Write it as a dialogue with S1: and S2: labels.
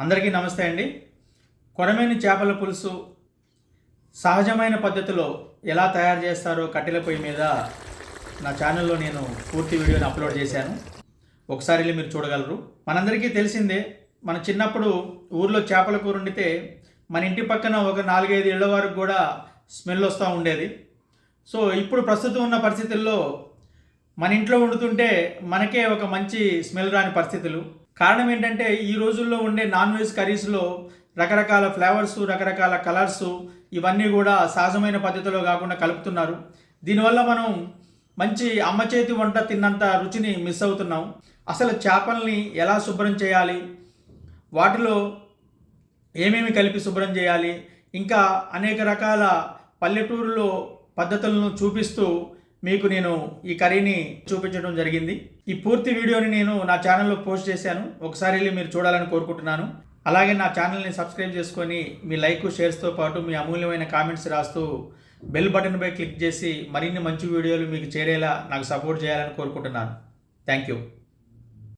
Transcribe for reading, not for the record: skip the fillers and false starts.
S1: అందరికీ నమస్తే అండి. కొరమేను చేపల పులుసు సహజమైన పద్ధతిలో ఎలా తయారు చేస్తారో కట్టెల పొయ్యి మీద నా ఛానల్లో నేను పూర్తి వీడియోని అప్లోడ్ చేశాను. ఒకసారి వెళ్ళి మీరు చూడగలరు. మనందరికీ తెలిసిందే, మన చిన్నప్పుడు ఊర్లో చేపల కూర వండితే మన ఇంటి పక్కన ఒక 4-5 ఇళ్ల వరకు కూడా స్మెల్ వస్తూ ఉండేది. సో ఇప్పుడు ప్రస్తుతం ఉన్న పరిస్థితుల్లో మన ఇంట్లో వండుతుంటే మనకే ఒక మంచి స్మెల్ రాని పరిస్థితులు. కారణం ఏంటంటే ఈ రోజుల్లో ఉండే నాన్ వెజ్ కర్రీస్లో రకరకాల ఫ్లేవర్స్, రకరకాల కలర్స్ ఇవన్నీ కూడా సహజమైన పద్ధతిలో కాకుండా కలుపుతున్నారు. దీనివల్ల మనం మంచి అమ్మ చేతి వంట తిన్నంత రుచిని మిస్ అవుతున్నాం. అసలు చేపల్ని ఎలా శుభ్రం చేయాలి, వాటిలో ఏమేమి కలిపి శుభ్రం చేయాలి, ఇంకా అనేక రకాల పల్లెటూరులో పద్ధతులను చూపిస్తూ మీకు నేను ఈ కర్రీని చూపించడం జరిగింది. ఈ పూర్తి వీడియోని నేను నా ఛానల్లో పోస్ట్ చేశాను. ఒకసారి వెళ్ళి మీరు చూడాలని కోరుకుంటున్నాను. అలాగే నా ఛానల్ని సబ్స్క్రైబ్ చేసుకొని మీ లైక్, షేర్స్తో పాటు మీ అమూల్యమైన కామెంట్స్ రాస్తూ బెల్ బటన్పై క్లిక్ చేసి మరిన్ని మంచి వీడియోలు మీకు చేరేలా నాకు సపోర్ట్ చేయాలని కోరుకుంటున్నాను. Thank you.